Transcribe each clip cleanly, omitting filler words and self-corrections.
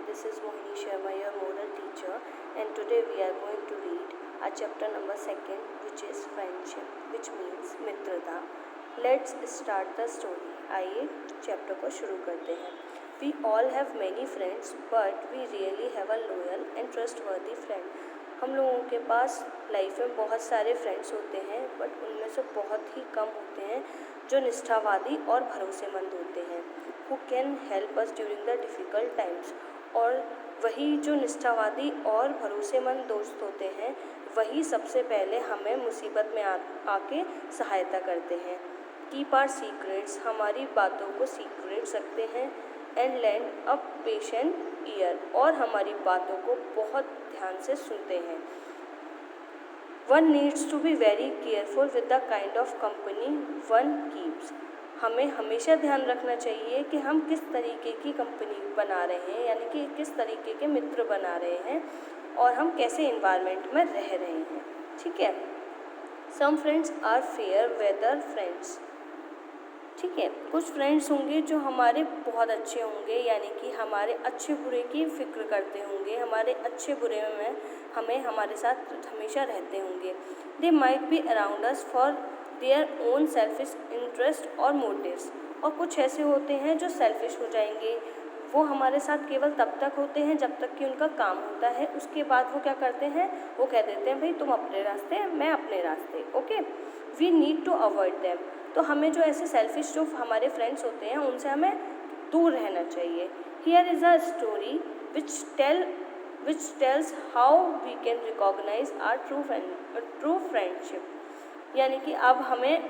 this is Mohini Sharma, your moral teacher, and today we are going to read our chapter number 2, which is friendship, which means मित्रता. Let's start the story. आइए chapter को शुरू करते हैं. We all have many friends, but we really have a loyal and trustworthy friend. हम लोगों के पास life में बहुत सारे फ्रेंड्स होते हैं, बट उनमें से बहुत ही कम होते हैं जो निष्ठावादी और भरोसेमंद होते हैं. Who can help us during the difficult times. और वही जो निष्ठावादी और भरोसेमंद दोस्त होते हैं वही सबसे पहले हमें मुसीबत में आके सहायता करते हैं. कीप आवर सीक्रेट्स, हमारी बातों को सीक्रेट रखते हैं. And lend a patient ear, और हमारी बातों को बहुत ध्यान से सुनते हैं. One needs to be very careful with the kind of company one keeps. हमें हमेशा ध्यान रखना चाहिए कि हम किस तरीके की कंपनी बना रहे हैं, यानी कि किस तरीके के मित्र बना रहे हैं और हम कैसे इन्वायरमेंट में रह रहे हैं. ठीक है. Some friends are fair weather friends. ठीक है. कुछ फ्रेंड्स होंगे जो हमारे बहुत अच्छे होंगे, यानी कि हमारे अच्छे बुरे की फिक्र करते होंगे, हमारे अच्छे बुरे में हमें हमारे साथ हमेशा रहते होंगे. They might be around us for their own selfish interest और मोटिव्स. और कुछ ऐसे होते हैं जो सेल्फिश हो जाएंगे. वो हमारे साथ केवल तब तक होते हैं जब तक कि उनका काम होता है. उसके बाद वो क्या करते हैं, वो कह देते हैं भाई तुम अपने रास्ते, मैं अपने रास्ते. Okay. We need to avoid them. तो हमें जो ऐसे सेल्फिश जो हमारे फ्रेंड्स होते हैं उनसे हमें दूर रहना चाहिए. Here is a story which tells how we can recognize our true friendship. यानी कि अब हमें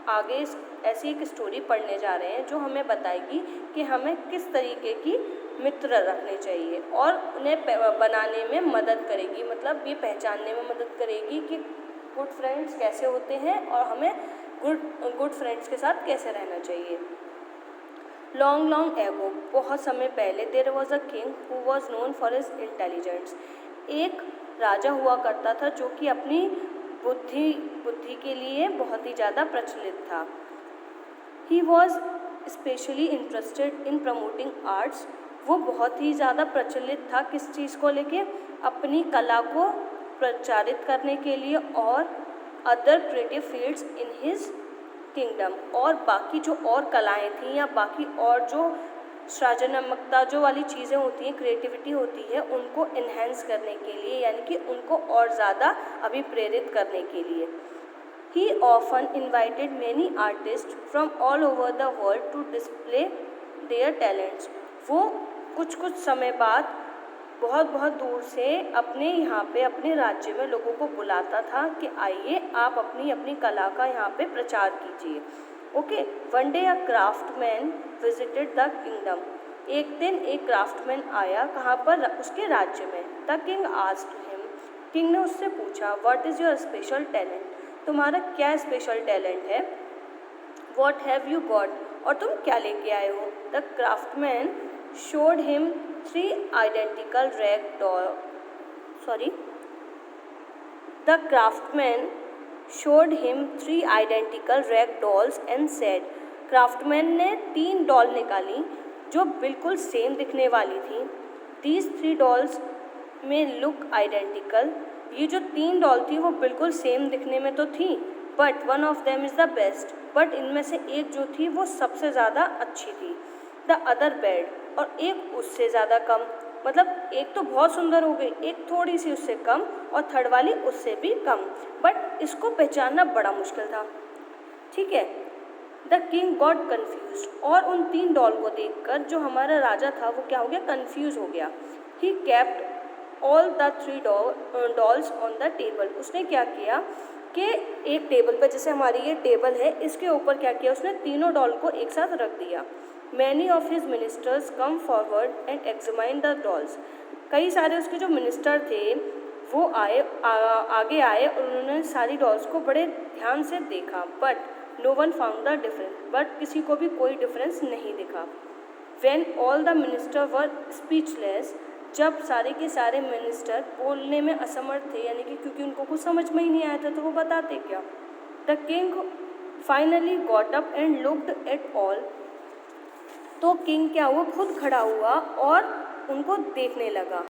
आगे ऐसी एक स्टोरी पढ़ने जा रहे हैं जो हमें बताएगी कि हमें किस तरीके की मित्र रखने चाहिए और उन्हें बनाने में मदद करेगी. मतलब ये पहचानने में मदद करेगी कि गुड फ्रेंड्स कैसे होते हैं और हमें गुड फ्रेंड्स के साथ कैसे रहना चाहिए. लॉन्ग एगो, बहुत समय पहले, there was a king who was known for his intelligence. एक राजा हुआ करता था जो कि अपनी बुद्धि के लिए बहुत ही ज़्यादा प्रचलित था. He was specially interested in promoting arts. वो बहुत ही ज़्यादा प्रचलित था किस चीज़ को लेके, अपनी कला को प्रचारित करने के लिए और other creative fields in his kingdom. और बाकी जो और कलाएं थी या बाकी और जो सृजनात्मकता जो वाली चीज़ें होती हैं, क्रिएटिविटी होती है, उनको इन्हेंस करने के लिए, यानी कि उनको और ज़्यादा अभिप्रेरित करने के लिए. He often invited many artist from all over the world to display their talents. वो कुछ समय बाद बहुत दूर से अपने यहाँ पे अपने राज्य में लोगों को बुलाता था कि आइए आप अपनी कला का यहाँ पे प्रचार कीजिए. Okay. One day a craftsman visited the kingdom. एक दिन एक क्राफ्टमैन आया, कहाँ पर, उसके राज्य में. The king asked him. King ने उससे पूछा, what is your special talent. तुम्हारा क्या स्पेशल टैलेंट है. व्हाट हैव यू गॉट, और तुम क्या लेके आए हो. The craftsman showed him three identical The craftsman showed him three identical rag dolls and said. Craftsman ने 3 डॉल निकाली जो बिल्कुल सेम दिखने वाली थी. These 3 dolls में look identical. ये जो 3 डॉल थी वो बिल्कुल सेम दिखने में तो थी, but one of them is the best. But इनमें से एक जो थी वो सबसे ज़्यादा अच्छी थी. द अदर बेड, और एक उससे ज़्यादा कम. मतलब एक तो बहुत सुंदर हो गई, एक थोड़ी सी उससे कम, और थर्ड वाली उससे भी कम. बट इसको पहचानना बड़ा मुश्किल था. ठीक है. द किंग गॉट कन्फ्यूज, और उन 3 डॉल को देखकर जो हमारा राजा था वो क्या हो गया, कन्फ्यूज हो गया. He kept all the 3 dolls on the table. उसने क्या किया कि एक टेबल पर, जैसे हमारी ये टेबल है, इसके ऊपर क्या किया, उसने तीनों डॉल को एक साथ रख दिया. Many of his ministers come forward and examine the dolls. कई सारे उसके जो मिनिस्टर थे वो आगे आए और उन्होंने सारी डॉल्स को बड़े ध्यान से देखा. But no one found the difference. But किसी को भी कोई डिफरेंस नहीं दिखा. When all the minister were speechless, जब सारे के सारे मिनिस्टर बोलने में असमर्थ थे, यानी कि क्योंकि उनको कुछ समझ में ही नहीं आया था तो वो बताते क्या. The king finally got up and looked at all. तो किंग क्या हुआ, खुद खड़ा हुआ और उनको देखने लगा।